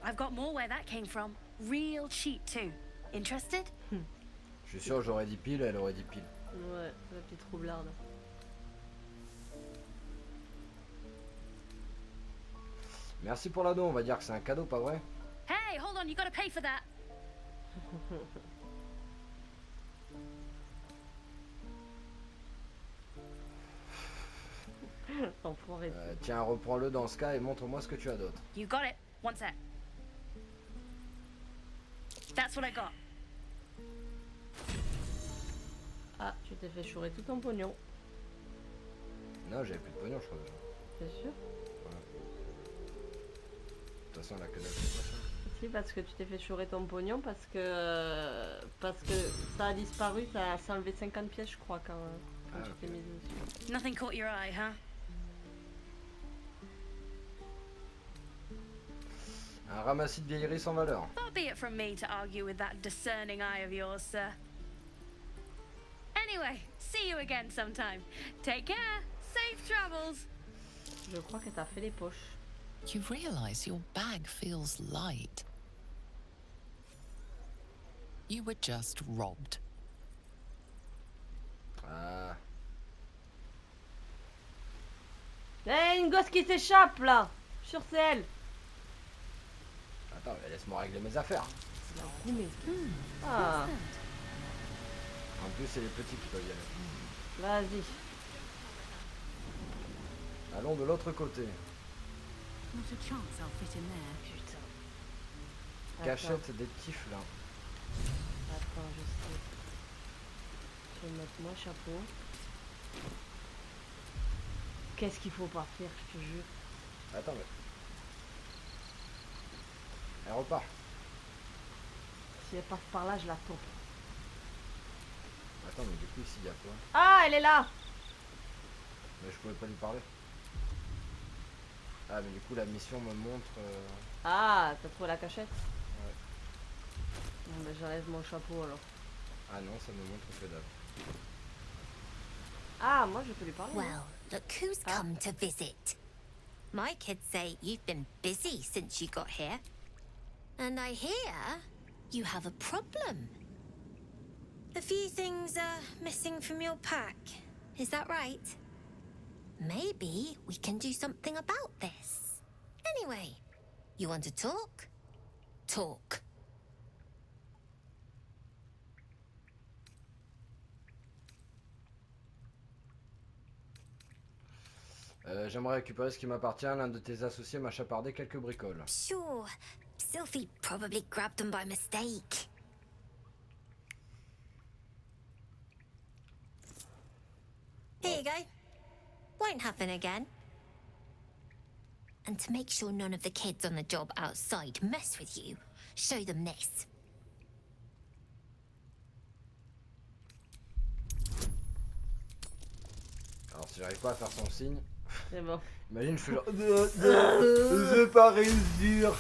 K: I've got more where that came from. Real cheap too. Interested?
A: Je suis sûr j'aurais dit pile, elle aurait dit pile.
B: Ouais, la petite roublarde.
A: Merci pour l'anneau, on va dire que c'est un cadeau, pas vrai?
K: Hey, hold on, you gotta pay for that.
B: Enfoiré.
A: Tiens, reprends-le dans ce cas et montre-moi ce que tu as d'autre.
K: You got it. One sec. That's what I got.
B: Ah, tu t'es fait chourer tout ton pognon.
A: Non, j'avais plus de pognon, je crois.
B: T'es sûr?
A: Voilà. De toute façon, la que dalle, c'est pas ça.
B: Si, parce que tu t'es fait chourer ton pognon parce que ça a disparu, ça a enlevé 50 pièces, je crois, quand tu t'es mis dessus.
K: Nothing caught your eye, huh?
A: Un ramassis de vieilleries sans valeur.
K: Far be it from me to argue with that discerning eye of yours, sir. Anyway, see you again sometime. Take care. Safe travels.
B: Je crois que t'as fait les poches.
E: You realize your bag feels light. You were just robbed.
A: Ah.
B: Eh, une gosse qui s'échappe là. Sur c'est elle.
A: Ah, Attends, mais laisse-moi régler mes affaires.
B: Ah.
A: En plus, c'est les petits qui peuvent y aller.
B: Vas-y.
A: Allons de l'autre côté.
N: Not a chance I'll fit in there.
B: Putain.
A: Cachette des tifs là.
B: Attends, je sais. Je vais mettre mon chapeau. Qu'est-ce qu'il faut pas faire, je te jure.
A: Attends, mais... Elle repart.
B: Si elle passe par là, je la taupe.
A: Attends, mais du coup, ici, il y a quoi?
B: Ah, elle est là!
A: Mais je pouvais pas lui parler. Ah, mais du coup, la mission me montre...
B: Ah, t'as trouvé la cachette?
A: Ouais.
B: Bon, ben j'enlève mon chapeau alors.
A: Ah non, ça me montre que dalle.
B: Ah, moi je peux lui parler.
P: Well, look who's come to visit. My kids say you've been busy since you got here. And I hear you have a problem. A few things are missing from your pack. Is that right? Maybe we can do something about this. Anyway, you want to talk? Talk.
A: J'aimerais récupérer ce qui m'appartient. L'un de tes associés m'a chapardé quelques bricoles.
P: Sure. Sylphie probably grabbed them by mistake. Here you go. Won't happen again. And to make sure none of the kids on the job outside mess with you, show them this.
A: Alors si j'arrive pas à faire son signe...
B: C'est bon.
A: Imagine, je fais genre... Je vais pas réussir.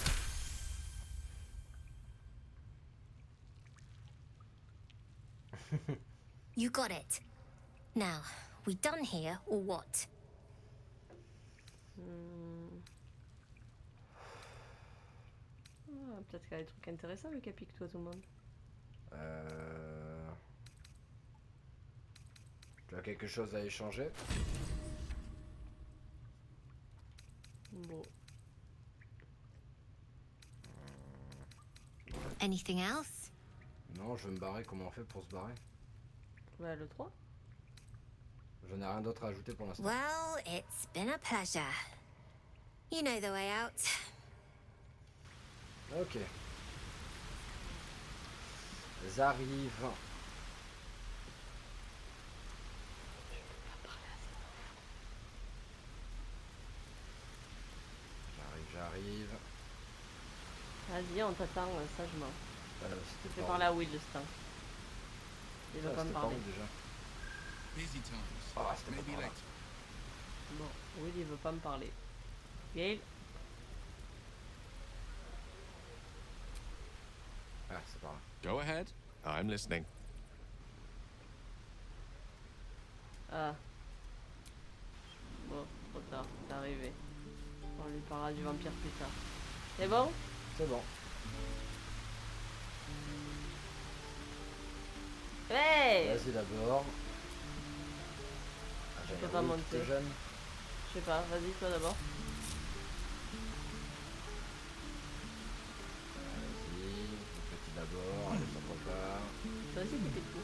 P: You got it. Now, we done here or what?
B: Ah, peut-être qu'il y a des trucs intéressants vu qu'elle pique toi tout le monde.
A: Tu as quelque chose à échanger?
B: Bon.
P: Anything else?
A: Non, je veux me barrer. Comment on fait pour se barrer?
B: Ouais, le 3.
A: Je n'ai rien d'autre à ajouter pour l'instant.
P: Well, it's been a pleasure. You know the way out.
A: Ok. J'arrive. J'arrive.
B: Vas-y, on t'attend, sagement.
A: C'était
B: Fais
A: pas
B: parler à Will ce temps. Il va
A: Ça,
B: pas me
A: c'était
B: parler.
A: où, déjà?
C: Busy times.
A: Ah, c'était
C: Maybe
A: pas par là.
C: later.
B: Bon, Will il veut pas me parler. Gail.
A: Ah, c'est par là.
D: Go ahead. I'm listening.
B: Ah. Bon, trop tard, c'est arrivé. On lui parlera du vampire plus tard. C'est bon?
A: C'est bon.
B: Hey!
A: Vas-y d'abord. Ah,
B: Je peux pas monter.
A: Jeune.
B: Je sais pas, vas-y toi d'abord.
A: Vas-y, petit d'abord, allez pourquoi pas.
B: Toi aussi t'es petit.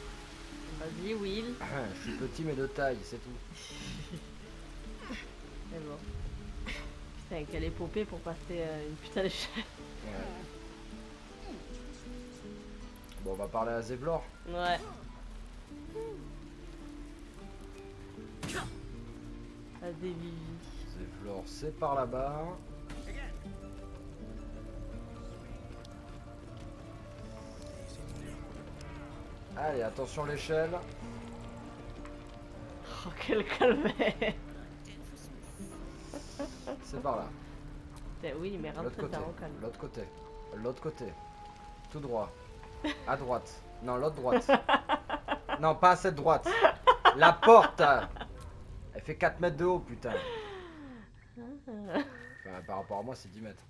B: Vas-y Will.
A: Je suis petit mais de taille, c'est tout.
B: C'est bon. Putain, quelle épopée pour passer une putain d'échelle.
A: Ouais. Bon, on va parler à Zevlor.
B: Ouais. À des Vivi.
A: Zevlor, c'est par là-bas. Allez, attention l'échelle.
B: Oh, quel calvaire.
A: C'est par là.
B: Oui, mais rentre dedans au calme.
A: L'autre côté. L'autre côté. Tout droit. À droite. Non, l'autre droite. Non, pas à cette droite. La porte. Elle fait 4 mètres de haut, putain. Enfin, par rapport à moi, c'est 10 mètres.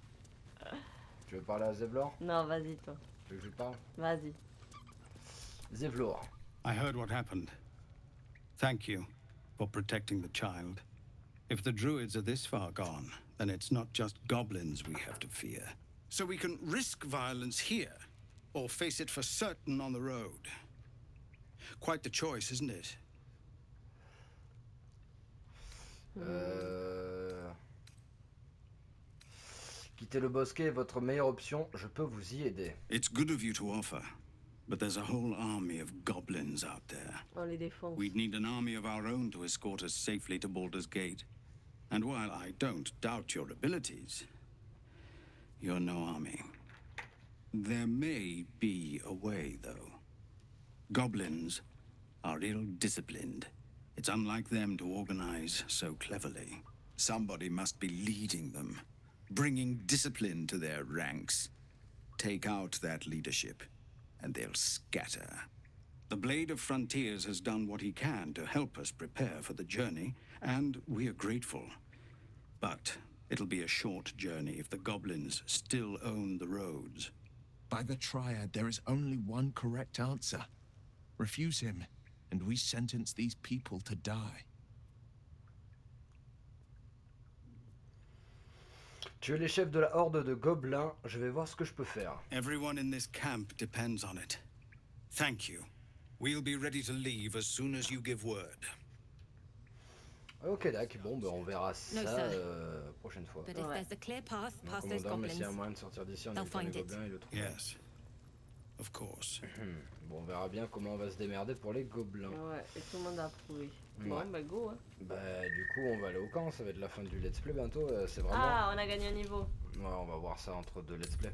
A: Tu veux parler à Zevlor?
B: Non, vas-y toi.
A: Tu veux que je lui parle?
B: Vas-y.
A: Zevlor.
Q: I heard what happened. Thank you for protecting the child. If the druids are this far gone, then it's not just goblins we have to fear. So we can risk violence here, or face it for certain on the road. Quite the choice, isn't it?
A: Quitter le bosquet est votre meilleure option, je peux vous y aider.
Q: It's good of you to offer, but there's a whole army of goblins out there.
B: On les défonce.
Q: We'd need an army of our own to escort us safely to Baldur's Gate. And while I don't doubt your abilities, you're no army. There may be a way, though. Goblins are ill-disciplined. It's unlike them to organize so cleverly. Somebody must be leading them, bringing discipline to their ranks. Take out that leadership, and they'll scatter. The Blade of Frontiers has done what he can to help us prepare for the journey, and we are grateful. But it'll be a short journey if the goblins still own the roads.
C: By the Triad, there is only one correct answer. Refuse him, and we sentence these people to die.
A: Tuer les chefs de la horde de gobelins, je vais voir ce que je peux faire.
Q: Everyone in this camp depends on it. Thank you. We'll be ready to leave as soon as you give word.
A: Ok, d'accord, bon, ben on verra ça prochaine fois.
I: But if there's a clear path past those
A: Commandant, mais
I: goblins,
A: s'il y a moyen de sortir d'ici en
I: they'll
A: évitant les
I: find it.
A: gobelins et le trouver.
Q: Yes, of course.
A: Bon, on verra bien comment on va se démerder pour les gobelins.
B: Ouais, et tout le monde a approuvé.
A: Ouais.
B: Bon, bah go, hein.
A: Bah, du coup, on va aller au camp, ça va être la fin du let's play bientôt. C'est vraiment.
B: Ah, on a gagné un niveau.
A: Ouais, on va voir ça entre deux let's play.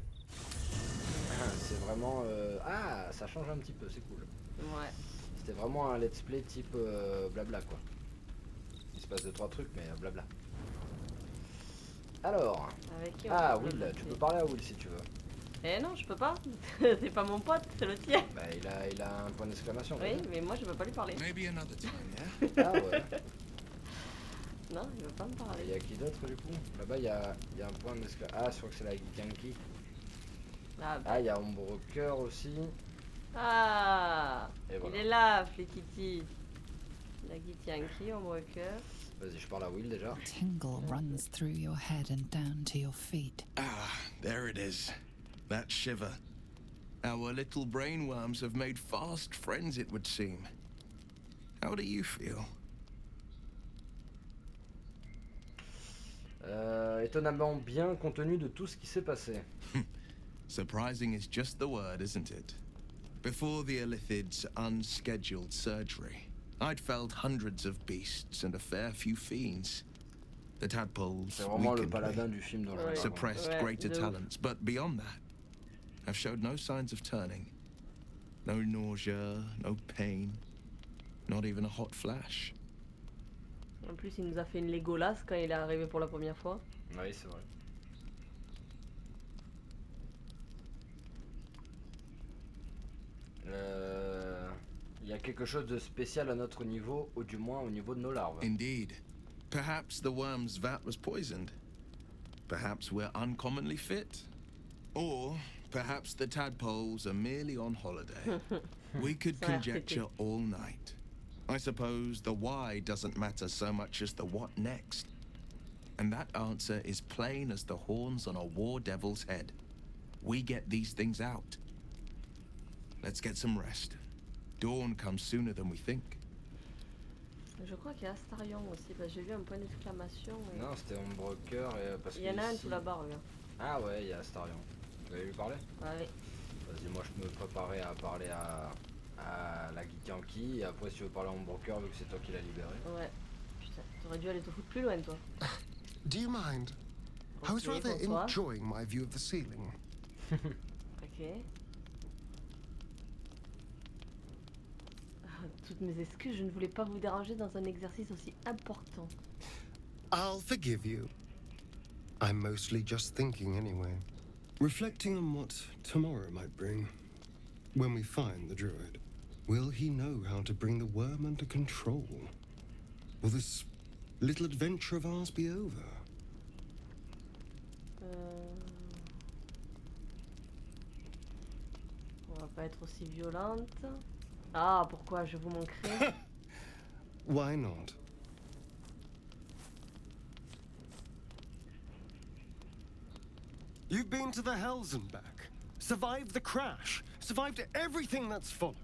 A: C'est vraiment. Ah, ça change un petit peu, c'est cool.
B: Ouais.
A: C'était vraiment un let's play type blabla quoi. Il se passe 2-3 trucs, mais blabla. Alors.
B: Avec qui
A: Ah, Will, tu peux parler à Will si tu veux.
B: Eh non, je peux pas. C'est pas mon pote, c'est le tien.
A: Bah, il a un point d'exclamation.
B: Oui, mais moi je peux pas lui parler.
C: Maybe another time, yeah?
A: Ah ouais.
B: Non, il veut pas me parler.
A: Il y a qui d'autre du coup? Là-bas, il y a un point d'exclamation. Ah, je crois que c'est la Yankee. Ah, il y a Ombre Cœur aussi.
B: Ah,
A: et voilà.
B: Il est là, Flickity. La Yankee, Ombre Cœur.
A: Vas-y, je parle à Will déjà.
E: Tingle runs through your head and down to your feet.
C: Ah, there it is. That shiver. Our little brainworms have made fast friends, it would seem. How do you feel?
A: Étonnamment bien compte tenu de tout ce qui s'est passé.
C: Surprising is just the word, isn't it? Before the Illithid's unscheduled surgery, I'd felled hundreds of beasts and a fair few fiends. The tadpoles, weakened, suppressed greater talents, but beyond that, have showed no signs of turning. No nausea, no pain, not even a hot flash.
B: En plus, il nous a fait une Legolas quand il est arrivé pour la première fois.
A: Oui, c'est vrai. Il y a quelque chose de spécial à notre niveau, ou du moins au niveau de nos larves.
C: Indeed. Perhaps the worm's vat was poisoned. Perhaps we're uncommonly fit. Or perhaps the tadpoles are merely on holiday. We could conjecture all night. I suppose the why doesn't matter so much as the what next. And that answer is plain as the horns on a war devil's head. We get these things out. Let's get some rest. Dawn comes sooner than we think.
B: Je crois qu'il y a Astarion aussi, parce que j'ai vu un point d'exclamation. Et...
A: Non, c'était Ombre Cœur et parce
B: il y en a un sous là-bas, regarde.
A: Ah ouais, il y a Astarion. Vous avez lui parler?
B: Allez.
A: Vas-y, moi je me préparais à parler à la Yankee, et après si tu veux parler à Ombre Cœur, vu que c'est toi qui l'as libéré.
B: Ouais. Putain, t'aurais dû aller te foutre plus loin, toi.
F: Do you mind? I was rather enjoying my view of the ceiling.
B: Ok. Toutes mes excuses, je ne voulais pas vous déranger dans un exercice aussi important.
F: I'll forgive you. I'm mostly just thinking anyway. Reflecting on what tomorrow might bring. When we find the druid, will he know how to bring the worm under control? Will this little adventure of ours be over?
B: On va pas être aussi violente. Ah, pourquoi je vous manquerai?
F: Why not? You've been to the hells and back, survived the crash, survived everything that's followed.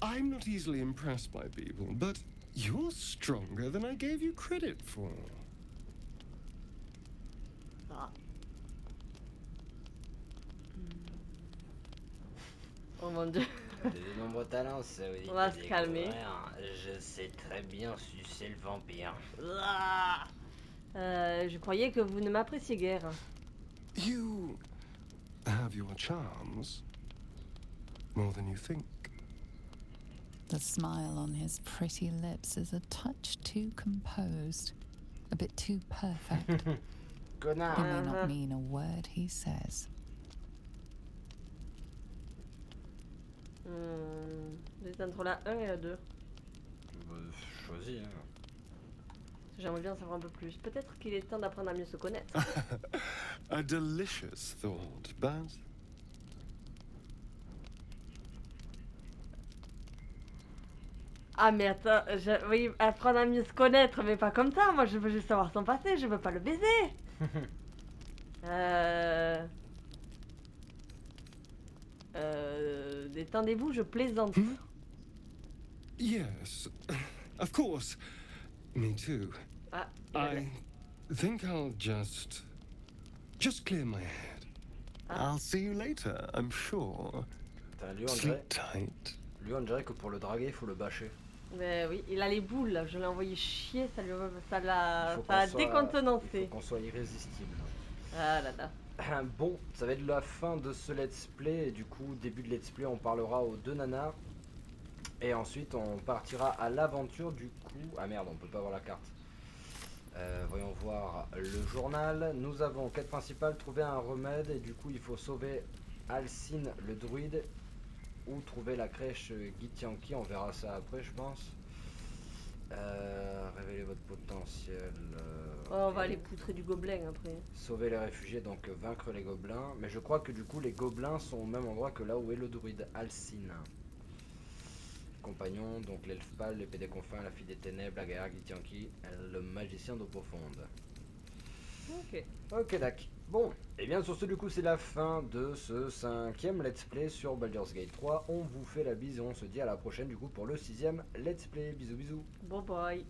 F: I'm not easily impressed by people, but you're stronger than I gave you credit for.
B: Oh mon dieu.
A: De nombreux talents, ça veut dire.
B: On va se calmer.
A: Je sais très bien sucer le vampire.
B: Je croyais que vous ne m'appréciez guère.
F: You have your charms more than you think.
E: The smile on his pretty lips is a touch too composed, a bit too perfect.
A: Connard.
E: It may not mean a word he says.
B: J'hésite entre la 1 et la 2.
A: Choisis, hein.
B: J'aimerais bien savoir un peu plus. Peut-être qu'il est temps d'apprendre à mieux se connaître.
F: A delicious thought, but...
B: Ah mais attends, oui, apprendre à mieux se connaître, mais pas comme ça. Moi je veux juste savoir son passé, je veux pas le baiser. Détendez-vous, je plaisante.
F: Yes, of course. Me too.
B: Ah,
F: I think I'll just clear my head. I'll see you later, I'm sure. Sleep tight.
A: Lui on dirait que pour le draguer il faut le bâcher.
B: Mais oui, il a les boules là, je l'ai envoyé chier, ça l'a décontenancé.
A: Il faut qu'on soit irrésistible.
B: Ah là là.
A: Bon, ça va être la fin de ce let's play et du coup, début de let's play, on parlera aux deux nanas. Et ensuite, on partira à l'aventure du coup... Ah merde, on peut pas voir la carte. Voyons voir le journal. Nous avons quête principale, trouver un remède. Et du coup, il faut sauver Alcine, le druide. Ou trouver la crèche Githyanki. On verra ça après, je pense. Révéler votre potentiel.
B: On va aller poutrer du gobelin après.
A: Sauver les réfugiés, donc vaincre les gobelins. Mais je crois que du coup, les gobelins sont au même endroit que là où est le druide Alcine. Compagnons, donc l'elfe pâle, l'épée des confins, la fille des ténèbres, la guerrière Githyanki, le magicien d'eau profonde.
B: Ok.
A: Ok, d'accord. Bon, et bien sur ce du coup c'est la fin de ce 5e let's play sur Baldur's Gate 3. On vous fait la bise et on se dit à la prochaine du coup pour le 6e let's play. Bisous bisous.
B: Bye bye.